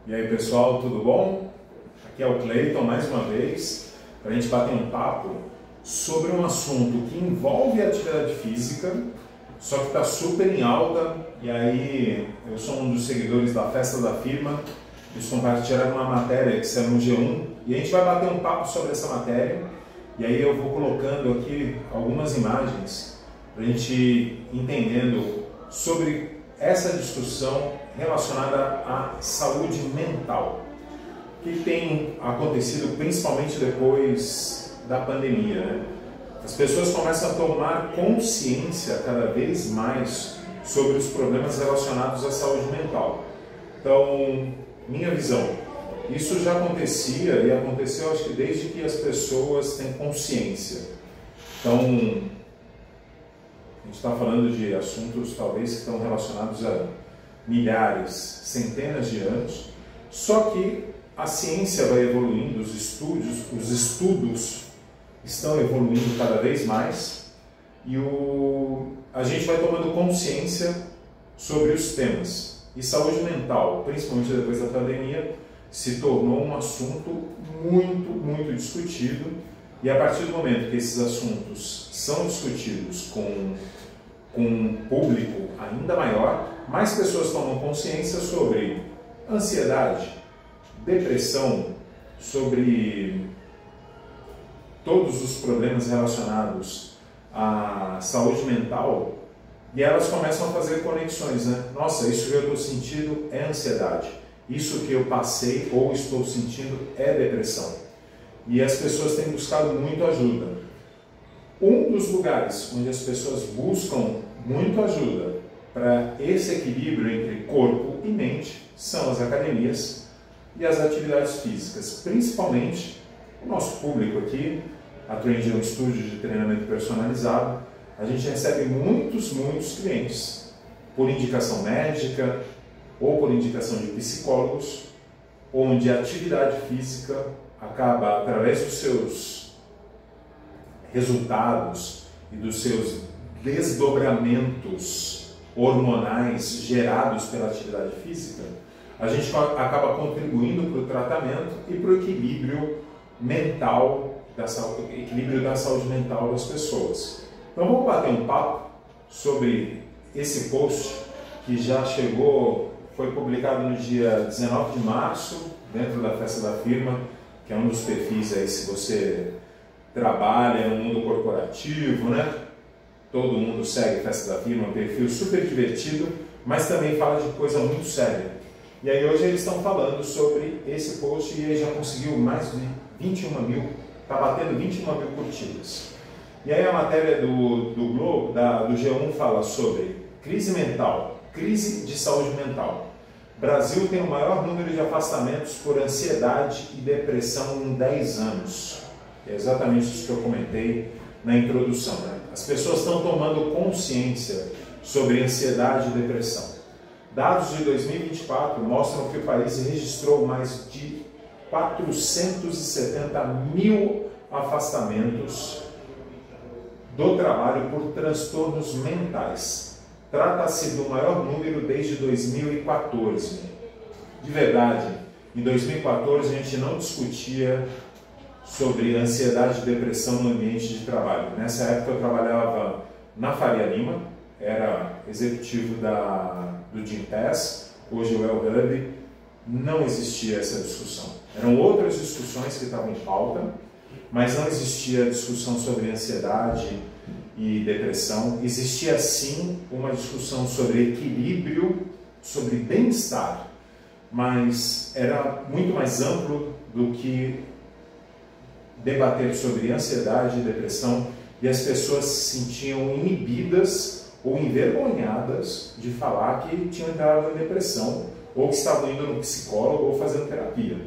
E aí pessoal, tudo bom? Aqui é o Cleiton mais uma vez para a gente bater um papo sobre um assunto que envolve a atividade física, só que está super em alta. E aí eu sou um dos seguidores da Festa da Firma, eles compartilharam uma matéria que saiu no G1 e a gente vai bater um papo sobre essa matéria. E aí eu vou colocando aqui algumas imagens para a gente ir entendendo sobre essa discussão relacionada à saúde mental, que tem acontecido principalmente depois da pandemia, né? As pessoas começam a tomar consciência cada vez mais sobre os problemas relacionados à saúde mental. Então, minha visão, isso já acontecia e aconteceu, acho que desde que as pessoas têm consciência. Então, a gente está falando de assuntos talvez que estão relacionados a milhares, centenas de anos, só que a ciência vai evoluindo, os estudos estão evoluindo cada vez mais e a gente vai tomando consciência sobre os temas. E saúde mental, principalmente depois da pandemia, se tornou um assunto muito discutido, e a partir do momento que esses assuntos são discutidos com um público ainda maior, mais pessoas tomam consciência sobre ansiedade, depressão, sobre todos os problemas relacionados à saúde mental, e elas começam a fazer conexões, né? Nossa, isso que eu estou sentindo é ansiedade, isso que eu passei ou estou sentindo é depressão. E as pessoas têm buscado muito ajuda. Um dos lugares onde as pessoas buscam muito ajuda para esse equilíbrio entre corpo e mente são as academias e as atividades físicas. Principalmente o nosso público aqui, a Trend é um estúdio de treinamento personalizado, a gente recebe muitos clientes por indicação médica ou por indicação de psicólogos, onde a atividade física acaba, através dos seus resultados e dos seus desdobramentos hormonais gerados pela atividade física, a gente acaba contribuindo para o tratamento e para o equilíbrio mental, equilíbrio da saúde mental das pessoas. Então vamos bater um papo sobre esse post que já chegou, foi publicado no dia 19 de março, dentro da Festa da Firma, que é um dos perfis aí, se você trabalha no mundo corporativo, né? Todo mundo segue a Festa da Firma, um perfil super divertido, mas também fala de coisa muito séria. E aí hoje eles estão falando sobre esse post e ele já conseguiu mais de 21 mil, está batendo 21 mil curtidas. E aí a matéria do Globo, do G1, fala sobre crise mental, crise de saúde mental. Brasil tem o maior número de afastamentos por ansiedade e depressão em 10 anos. É exatamente isso que eu comentei na introdução, né? As pessoas estão tomando consciência sobre ansiedade e depressão. Dados de 2024 mostram que o país registrou mais de 470 mil afastamentos do trabalho por transtornos mentais. Trata-se do maior número desde 2014. De verdade, em 2014 a gente não discutia sobre ansiedade e depressão no ambiente de trabalho. Nessa época eu trabalhava na Faria Lima, era executivo do Gympass, hoje o El Hub. Não existia essa discussão. Eram outras discussões que estavam em pauta, mas não existia discussão sobre ansiedade e depressão. Existia sim uma discussão sobre equilíbrio, sobre bem-estar, mas era muito mais amplo do que debater sobre ansiedade e depressão, e as pessoas se sentiam inibidas ou envergonhadas de falar que tinham entrado em depressão, ou que estavam indo no psicólogo ou fazendo terapia.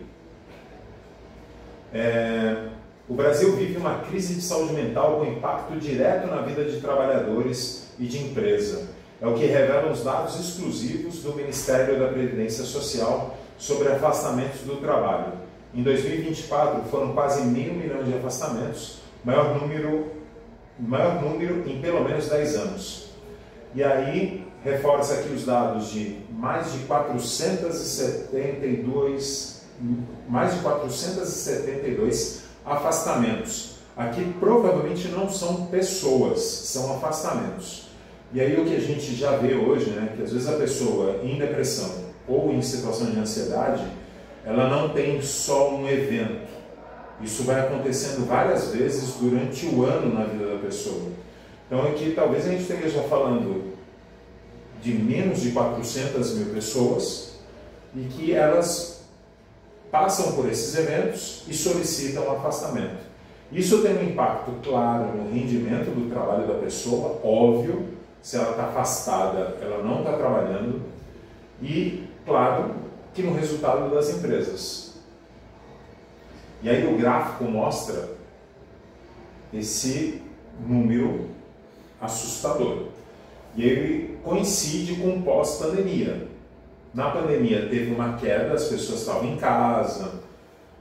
O Brasil vive uma crise de saúde mental com impacto direto na vida de trabalhadores e de empresa. É o que revelam os dados exclusivos do Ministério da Previdência Social sobre afastamentos do trabalho. Em 2024 foram quase 500 mil de afastamentos, maior número em pelo menos 10 anos. E aí reforça aqui os dados de mais de 472 afastamentos. Aqui provavelmente não são pessoas, são afastamentos. E aí o que a gente já vê hoje, né, que às vezes a pessoa em depressão ou em situação de ansiedade, ela não tem só um evento. Isso vai acontecendo várias vezes durante o ano na vida da pessoa. Então aqui talvez a gente esteja falando de menos de 400 mil pessoas e que elas passam por esses eventos e solicitam um afastamento. Isso tem um impacto claro no rendimento do trabalho da pessoa, óbvio, se ela está afastada, ela não está trabalhando, e claro que no resultado das empresas. E aí o gráfico mostra esse número assustador. E ele coincide com pós-pandemia. Na pandemia teve uma queda, as pessoas estavam em casa,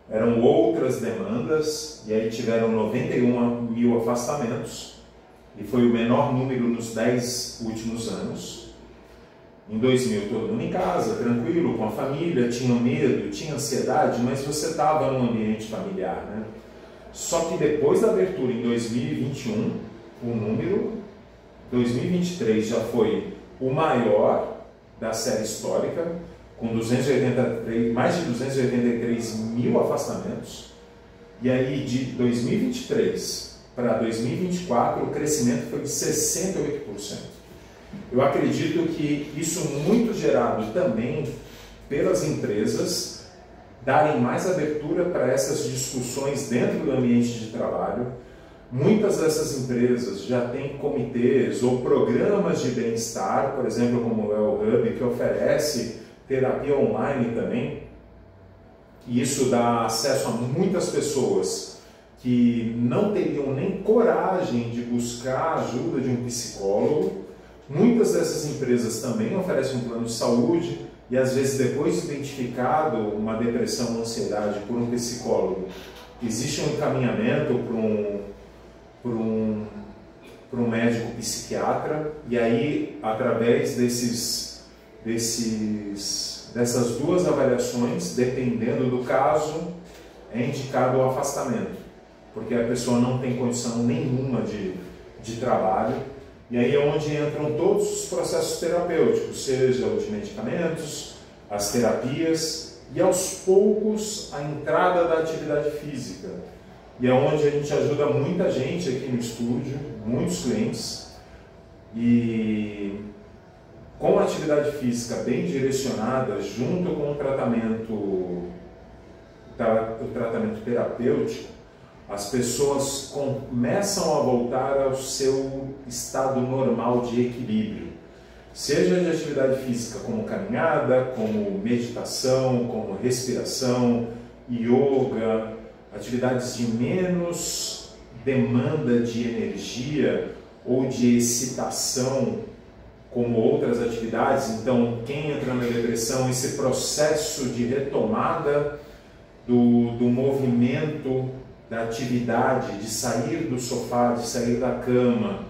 eram outras demandas, e aí tiveram 91 mil afastamentos, e foi o menor número nos 10 últimos anos. Em 2000, todo mundo em casa, tranquilo, com a família, tinha medo, tinha ansiedade, mas você estava num ambiente familiar, né? Só que depois da abertura em 2021, o número 2023 já foi o maior da série histórica, com mais de 283 mil afastamentos. E aí de 2023 para 2024 o crescimento foi de 68%. Eu acredito que isso muito gerado também pelas empresas darem mais abertura para essas discussões dentro do ambiente de trabalho. Muitas dessas empresas já têm comitês ou programas de bem-estar, por exemplo, como é o Hub, que oferece terapia online também. E isso dá acesso a muitas pessoas que não teriam nem coragem de buscar a ajuda de um psicólogo. Muitas dessas empresas também oferecem um plano de saúde e, às vezes, depois de identificado uma depressão ou ansiedade por um psicólogo, existe um encaminhamento para um médico psiquiatra, e aí, através dessas duas avaliações, dependendo do caso, é indicado o afastamento, porque a pessoa não tem condição nenhuma de trabalho. E aí é onde entram todos os processos terapêuticos, seja os medicamentos, as terapias e, aos poucos, a entrada da atividade física. E é onde a gente ajuda muita gente aqui no estúdio, muitos clientes, e com a atividade física bem direcionada, junto com o tratamento terapêutico, as pessoas começam a voltar ao seu estado normal de equilíbrio, seja de atividade física como caminhada, como meditação, como respiração, yoga, atividades de menos demanda de energia ou de excitação, como outras atividades. Então, quem entra na depressão, esse processo de retomada do movimento, da atividade, de sair do sofá, de sair da cama,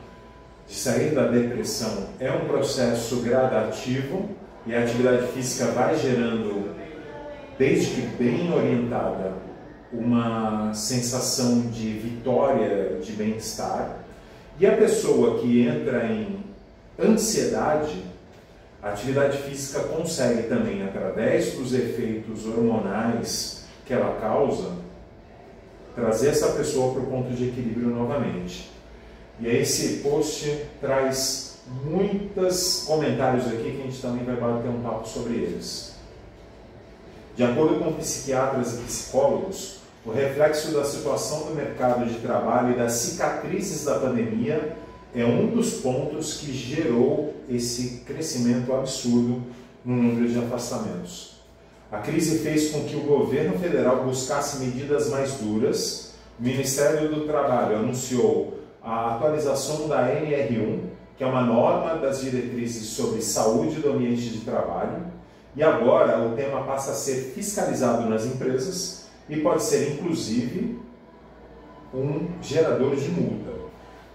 de sair da depressão, é um processo gradativo, e a atividade física vai gerando, desde que bem orientada, uma sensação de vitória, de bem-estar. E a pessoa que entra em ansiedade, a atividade física consegue também, através dos efeitos hormonais que ela causa, trazer essa pessoa para o ponto de equilíbrio novamente. E aí esse post traz muitos comentários aqui que a gente também vai bater um papo sobre eles. De acordo com psiquiatras e psicólogos, o reflexo da situação do mercado de trabalho e das cicatrizes da pandemia é um dos pontos que gerou esse crescimento absurdo no número de afastamentos. A crise fez com que o governo federal buscasse medidas mais duras. O Ministério do Trabalho anunciou a atualização da NR1, que é uma norma das diretrizes sobre saúde do ambiente de trabalho, e agora o tema passa a ser fiscalizado nas empresas e pode ser, inclusive, um gerador de multa.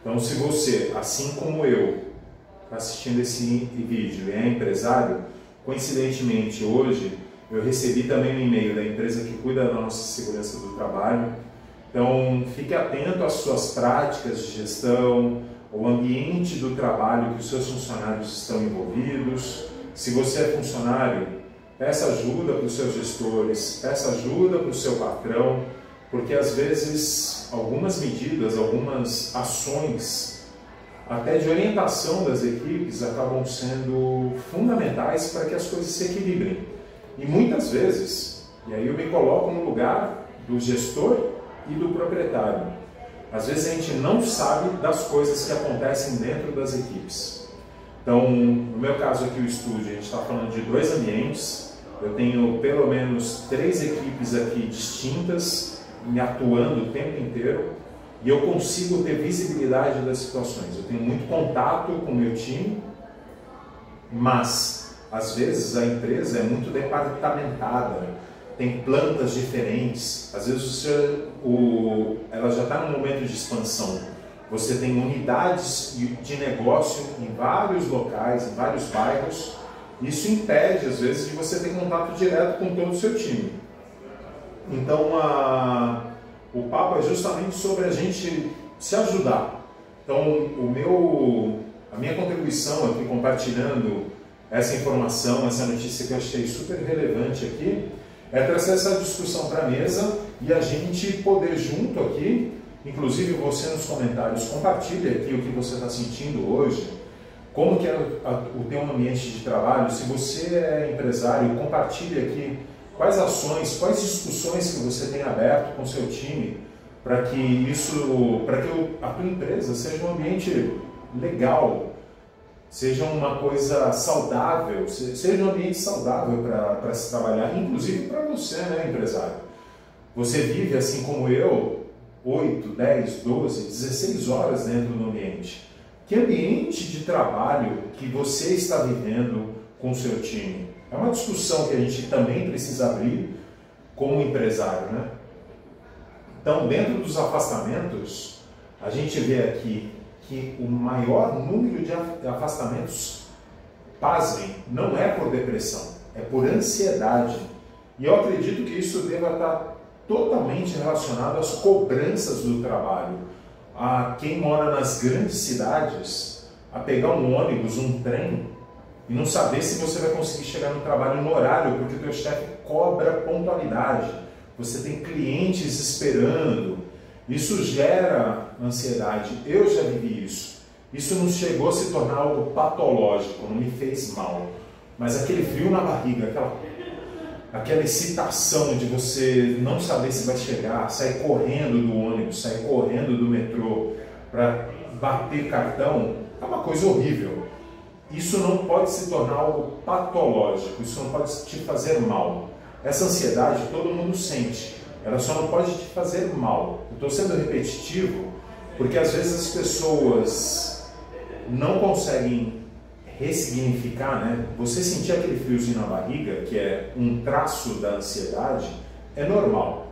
Então, se você, assim como eu, assistindo esse vídeo e é empresário, coincidentemente hoje eu recebi também um e-mail da empresa que cuida da nossa segurança do trabalho. Então fique atento às suas práticas de gestão, ao ambiente do trabalho que os seus funcionários estão envolvidos. Se você é funcionário, peça ajuda para os seus gestores, peça ajuda para o seu patrão, porque às vezes algumas medidas, algumas ações, até de orientação das equipes, acabam sendo fundamentais para que as coisas se equilibrem. E muitas vezes, e aí eu me coloco no lugar do gestor e do proprietário, às vezes a gente não sabe das coisas que acontecem dentro das equipes. Então, no meu caso aqui, o estúdio, a gente está falando de 2 ambientes. Eu tenho pelo menos 3 equipes aqui distintas, me atuando o tempo inteiro, e eu consigo ter visibilidade das situações. Eu tenho muito contato com o meu time, mas às vezes a empresa é muito departamentada, tem plantas diferentes, às vezes ela já está num momento de expansão. Você tem unidades de negócio em vários locais, em vários bairros. Isso impede, às vezes, de você ter contato direto com todo o seu time. Então, o papo é justamente sobre a gente se ajudar. Então, a minha contribuição aqui, compartilhando essa informação, essa notícia que eu achei super relevante aqui, é trazer essa discussão para a mesa e a gente poder junto aqui, inclusive você nos comentários, compartilhe aqui o que você está sentindo hoje, como que é o teu ambiente de trabalho. Se você é empresário, compartilhe aqui quais ações, quais discussões que você tem aberto com o seu time para que a tua empresa seja um ambiente legal, seja uma coisa saudável, seja um ambiente saudável para se trabalhar, inclusive para você, né, empresário. Você vive, assim como eu, 8, 10, 12, 16 horas dentro do ambiente. Que ambiente de trabalho que você está vivendo com o seu time? É uma discussão que a gente também precisa abrir como empresário, né? Então, dentro dos afastamentos, a gente vê aqui que o maior número de afastamentos, pasmem, não é por depressão, é por ansiedade. E eu acredito que isso deva estar totalmente relacionado às cobranças do trabalho. A quem mora nas grandes cidades, a pegar um ônibus, um trem, e não saber se você vai conseguir chegar no trabalho no horário, porque o teu chefe cobra pontualidade. Você tem clientes esperando. Isso gera ansiedade. Eu já vivi isso. Isso não chegou a se tornar algo patológico, não me fez mal. Mas aquele frio na barriga, aquela excitação de você não saber se vai chegar, sair correndo do ônibus, sair correndo do metrô para bater cartão, é uma coisa horrível. Isso não pode se tornar algo patológico, isso não pode te fazer mal. Essa ansiedade todo mundo sente, ela só não pode te fazer mal. Eu estou sendo repetitivo porque às vezes as pessoas não conseguem ressignificar, né? Você sentir aquele friozinho na barriga, que é um traço da ansiedade, é normal.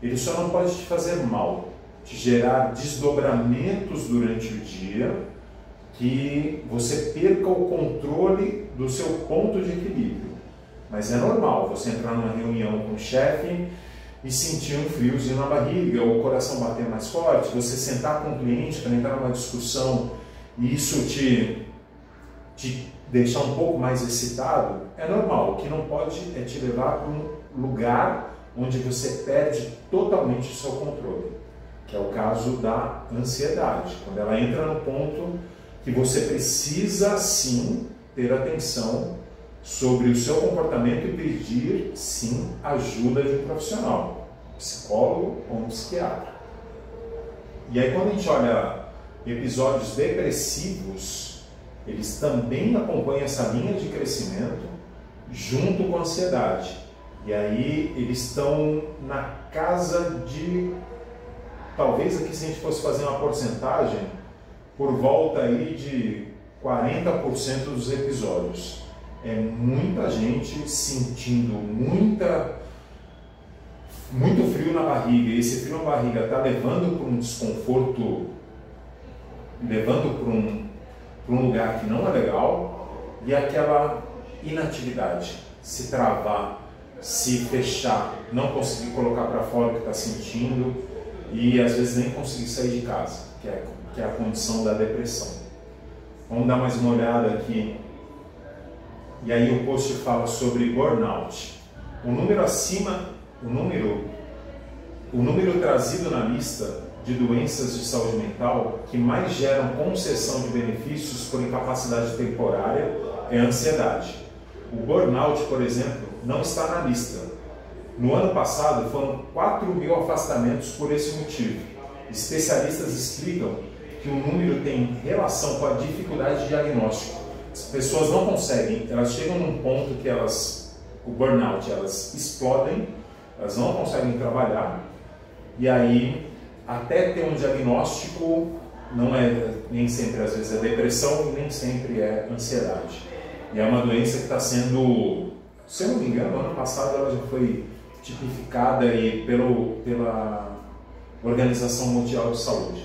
Ele só não pode te fazer mal, te gerar desdobramentos durante o dia, que você perca o controle do seu ponto de equilíbrio. Mas é normal você entrar numa reunião com o chefe e sentir um friozinho na barriga, ou o coração bater mais forte, você sentar com o cliente para entrar numa discussão e isso te deixar um pouco mais excitado, é normal. O que não pode é te levar para um lugar onde você perde totalmente o seu controle, que é o caso da ansiedade, quando ela entra no ponto que você precisa sim ter atenção sobre o seu comportamento e pedir sim ajuda de um profissional, um psicólogo ou um psiquiatra. E aí quando a gente olha episódios depressivos, eles também acompanham essa linha de crescimento junto com a ansiedade. E aí eles estão na casa de, talvez aqui se a gente fosse fazer uma porcentagem, por volta aí de 40% dos episódios. É muita gente sentindo muito frio na barriga, e esse frio na barriga está levando para um desconforto, levando para um lugar que não é legal, e aquela inatividade, se travar, se fechar, não conseguir colocar para fora o que está sentindo e às vezes nem conseguir sair de casa, que é a condição da depressão. Vamos dar mais uma olhada aqui. E aí o post fala sobre burnout. O número acima, o número trazido na lista de doenças de saúde mental que mais geram concessão de benefícios por incapacidade temporária é a ansiedade. O burnout, por exemplo, não está na lista. No ano passado foram 4.000 afastamentos por esse motivo. Especialistas explicam que o número tem relação com a dificuldade de diagnóstico. As pessoas não conseguem, elas chegam num ponto que o burnout, elas explodem, elas não conseguem trabalhar, e aí até ter um diagnóstico, não é nem sempre, às vezes é depressão e nem sempre é ansiedade. E é uma doença que está sendo, se eu não me engano, ano passado ela já foi tipificada aí pela Organização Mundial de Saúde.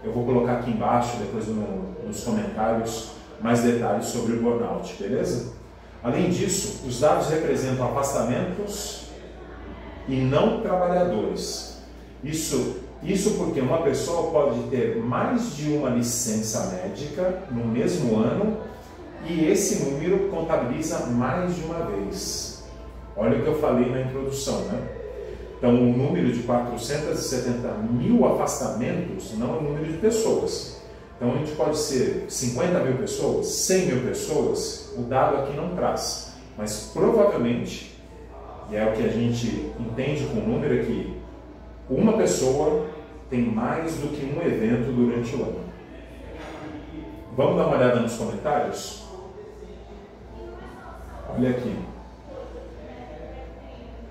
Eu vou colocar aqui embaixo, depois nos comentários, mais detalhes sobre o burnout, beleza? Além disso, os dados representam afastamentos e não trabalhadores. Isso porque uma pessoa pode ter mais de uma licença médica no mesmo ano e esse número contabiliza mais de uma vez. Olha o que eu falei na introdução, né? Então, o número de 470.000 afastamentos não é o número de pessoas. Então, a gente pode ser 50.000 pessoas, 100.000 pessoas, o dado aqui não traz. Mas, provavelmente, e é o que a gente entende com o número aqui, uma pessoa tem mais do que um evento durante o ano. Vamos dar uma olhada nos comentários? Olha aqui.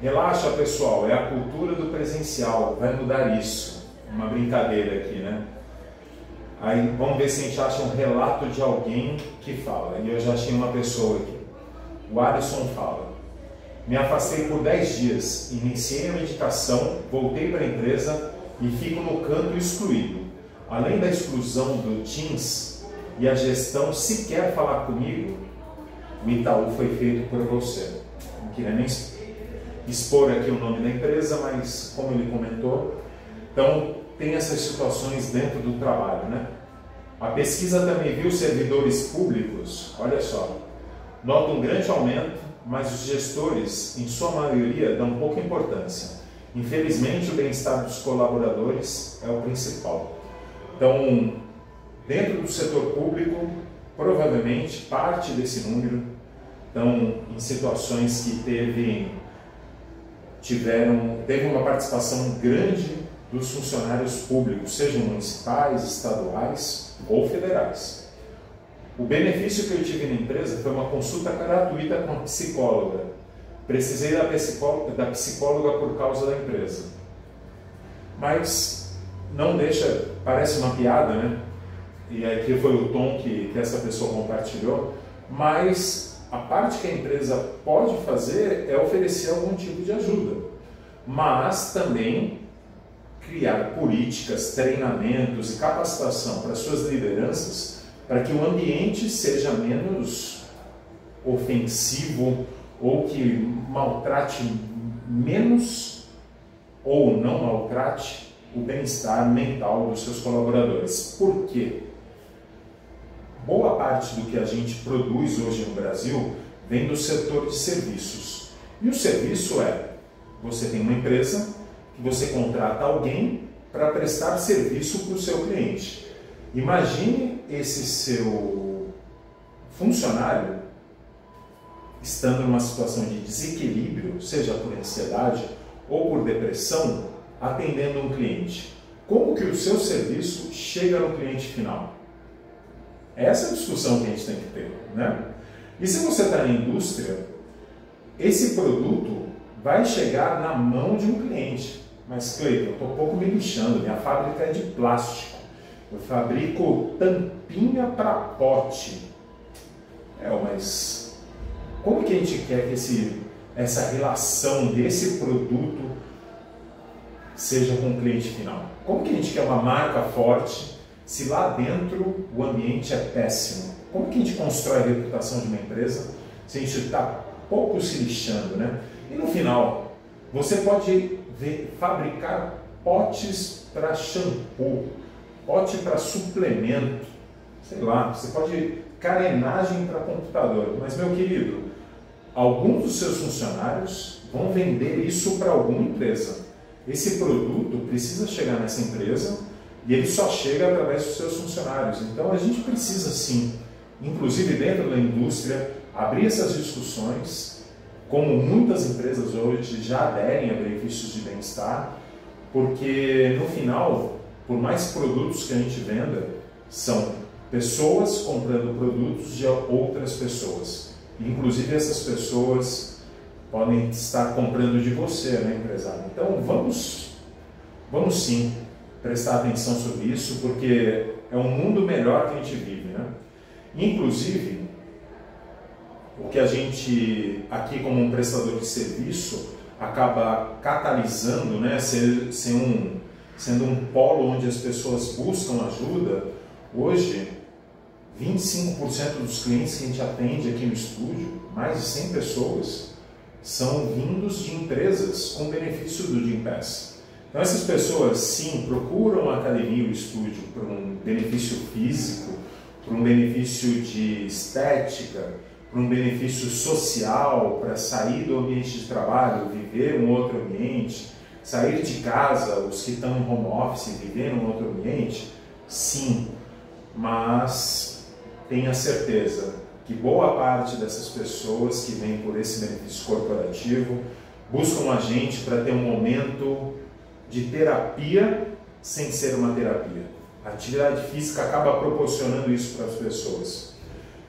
Relaxa, pessoal, é a cultura do presencial, vai mudar isso. Uma brincadeira aqui, né? Aí vamos ver se a gente acha um relato de alguém que fala. E eu já achei uma pessoa aqui. O Alisson fala: me afastei por 10 dias, iniciei a meditação, voltei para a empresa e fico no canto excluído. Além da exclusão do Teams e a gestão sequer falar comigo, o Itaú foi feito por você. Não queria nem expor aqui o nome da empresa, mas como ele comentou, então tem essas situações dentro do trabalho, né? A pesquisa também viu servidores públicos, olha só, nota um grande aumento, mas os gestores, em sua maioria, dão pouca importância. Infelizmente, o bem-estar dos colaboradores é o principal. Então, dentro do setor público, provavelmente parte desse número estão em situações que teve uma participação grande dos funcionários públicos, sejam municipais, estaduais ou federais. O benefício que eu tive na empresa foi uma consulta gratuita com a psicóloga. Precisei da psicóloga por causa da empresa. Mas não deixa, parece uma piada, né? E aqui foi o tom que essa pessoa compartilhou, mas a parte que a empresa pode fazer é oferecer algum tipo de ajuda, mas também criar políticas, treinamentos e capacitação para suas lideranças para que o ambiente seja menos ofensivo ou que maltrate menos ou não maltrate o bem-estar mental dos seus colaboradores. Por quê? Boa parte do que a gente produz hoje no Brasil vem do setor de serviços. E o serviço você tem uma empresa que você contrata alguém para prestar serviço para o seu cliente. Imagine esse seu funcionário estando numa situação de desequilíbrio, seja por ansiedade ou por depressão, atendendo um cliente. Como que o seu serviço chega no cliente final? Essa é a discussão que a gente tem que ter, né? E se você está na indústria, esse produto vai chegar na mão de um cliente. Mas, Cleiton, eu estou um pouco me lixando, minha fábrica é de plástico. Eu fabrico tampinha para pote. Mas como que a gente quer que essa relação desse produto seja com o cliente final? Como que a gente quer uma marca forte se lá dentro o ambiente é péssimo? Como que a gente constrói a reputação de uma empresa se a gente está pouco se lixando, né? E no final, você pode fabricar potes para shampoo, pote para suplemento, sei lá, você pode carenagem para computador, mas meu querido, alguns dos seus funcionários vão vender isso para alguma empresa. Esse produto precisa chegar nessa empresa e ele só chega através dos seus funcionários. Então a gente precisa sim, inclusive dentro da indústria, abrir essas discussões, como muitas empresas hoje já aderem a benefícios de bem-estar, porque no final, por mais produtos que a gente venda, são pessoas comprando produtos de outras pessoas. Inclusive essas pessoas podem estar comprando de você, né, empresário? Então vamos sim prestar atenção sobre isso, porque é um mundo melhor que a gente vive, né? Inclusive, o que a gente aqui como um prestador de serviço acaba catalisando, né, sendo um polo onde as pessoas buscam ajuda. Hoje, 25% dos clientes que a gente atende aqui no estúdio, mais de 100 pessoas, são vindos de empresas com benefício do Gympass. Então essas pessoas, sim, procuram a academia e o estúdio por um benefício físico, por um benefício de estética, por um benefício social, para sair do ambiente de trabalho, viver um outro ambiente, sair de casa, os que estão em home office, viver um outro ambiente, sim, mas tenha certeza que boa parte dessas pessoas que vêm por esse benefício corporativo buscam a gente para ter um momento de terapia sem ser uma terapia. A atividade física acaba proporcionando isso para as pessoas.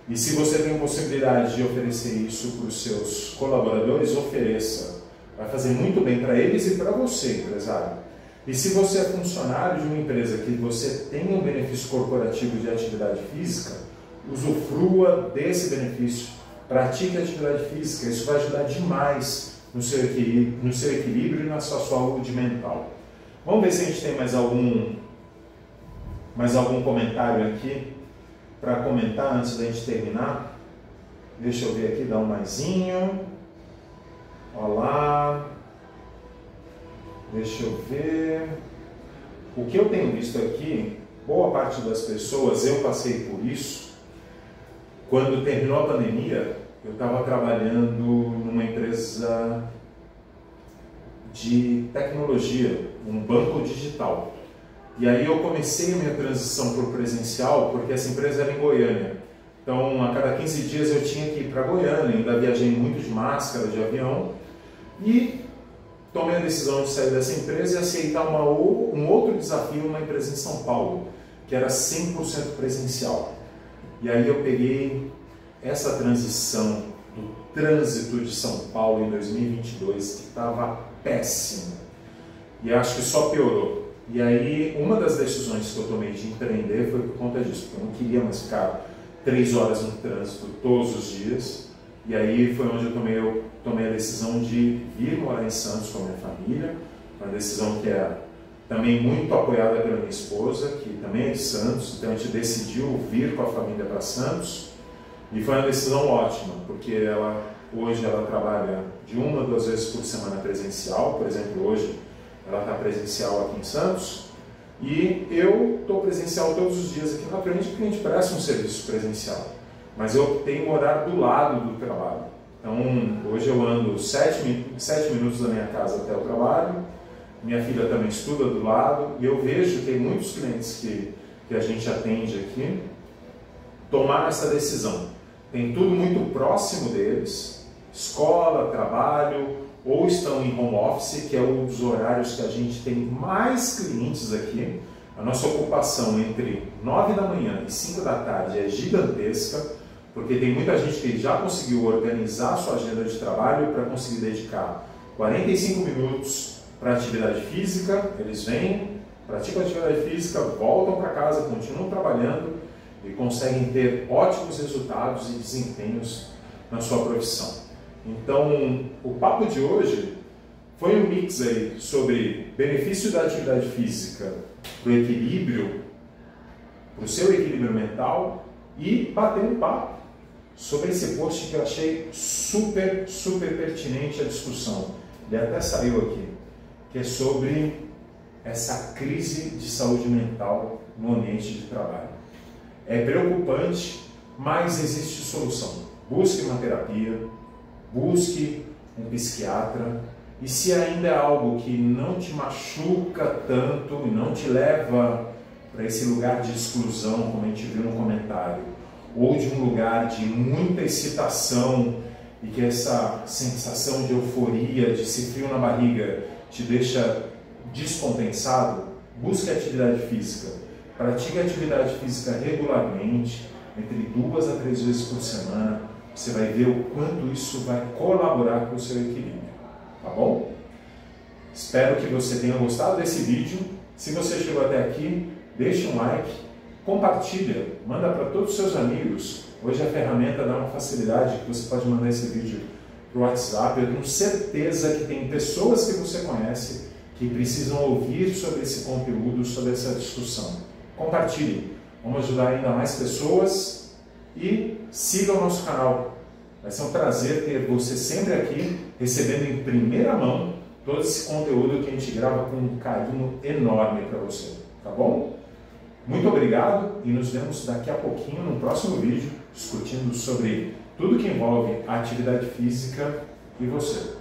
E se você tem a possibilidade de oferecer isso para os seus colaboradores, ofereça. Vai fazer muito bem para eles e para você, empresário. E se você é funcionário de uma empresa que você tem um benefício corporativo de atividade física, usufrua desse benefício, pratique atividade física, isso vai ajudar demais no seu equilíbrio e na sua saúde mental. Vamos ver se a gente tem mais algum comentário aqui para comentar antes da gente terminar. Deixa eu ver aqui, dá um maisinho. Olá. Deixa eu ver. O que eu tenho visto aqui, boa parte das pessoas, eu passei por isso. Quando terminou a pandemia, eu estava trabalhando numa empresa de tecnologia, um banco digital. E aí eu comecei a minha transição para o presencial, porque essa empresa era em Goiânia. Então, a cada 15 dias eu tinha que ir para Goiânia, ainda viajei muito de máscara, de avião, e tomei a decisão de sair dessa empresa e aceitar um outro desafio, uma empresa em São Paulo, que era 100% presencial. E aí eu peguei essa transição do trânsito de São Paulo em 2022, que estava péssimo, e acho que só piorou. E aí uma das decisões que eu tomei de empreender foi por conta disso, porque eu não queria mais ficar 3 horas no trânsito todos os dias. E aí foi onde eu tomei a decisão de vir morar em Santos com a minha família, uma decisão que é também muito apoiada pela minha esposa, que também é de Santos. Então a gente decidiu vir com a família para Santos, e foi uma decisão ótima, porque hoje ela trabalha de 1 a 2 vezes por semana presencial. Por exemplo, hoje ela está presencial aqui em Santos, e eu estou presencial todos os dias aqui, naturalmente, porque a gente presta um serviço presencial, mas eu tenho um horário do lado do trabalho. Então hoje eu ando 7 minutos da minha casa até o trabalho, minha filha também estuda do lado, e eu vejo que tem muitos clientes que a gente atende aqui tomaram essa decisão. Tem tudo muito próximo deles, escola, trabalho, ou estão em home office, que é um dos horários que a gente tem mais clientes aqui. A nossa ocupação entre 9 da manhã e 5 da tarde é gigantesca, porque tem muita gente que já conseguiu organizar a sua agenda de trabalho para conseguir dedicar 45 minutos para atividade física. Eles vêm, praticam atividade física, voltam para casa, continuam trabalhando e conseguem ter ótimos resultados e desempenhos na sua profissão. Então, o papo de hoje foi um mix aí sobre benefício da atividade física para o equilíbrio para o seu equilíbrio mental e bater um papo sobre esse post que eu achei super pertinente à discussão. Ele até saiu aqui, que é sobre essa crise de saúde mental no ambiente de trabalho. É preocupante, mas existe solução. Busque uma terapia, busque um psiquiatra, e se ainda é algo que não te machuca tanto e não te leva para esse lugar de exclusão, como a gente viu no comentário, ou de um lugar de muita excitação e que essa sensação de euforia, de esse frio na barriga te deixa descompensado, busque atividade física. Pratique atividade física regularmente, entre 2 a 3 vezes por semana. Você vai ver o quanto isso vai colaborar com o seu equilíbrio, tá bom? Espero que você tenha gostado desse vídeo. Se você chegou até aqui, deixe um like, compartilha, manda para todos os seus amigos. Hoje a ferramenta dá uma facilidade que você pode mandar esse vídeo para o WhatsApp. Eu tenho certeza que tem pessoas que você conhece que precisam ouvir sobre esse conteúdo, sobre essa discussão. Compartilhe, vamos ajudar ainda mais pessoas e siga o nosso canal. Vai ser um prazer ter você sempre aqui, recebendo em primeira mão todo esse conteúdo que a gente grava com um carinho enorme para você, tá bom? Muito obrigado e nos vemos daqui a pouquinho no próximo vídeo, discutindo sobre tudo que envolve a atividade física e você.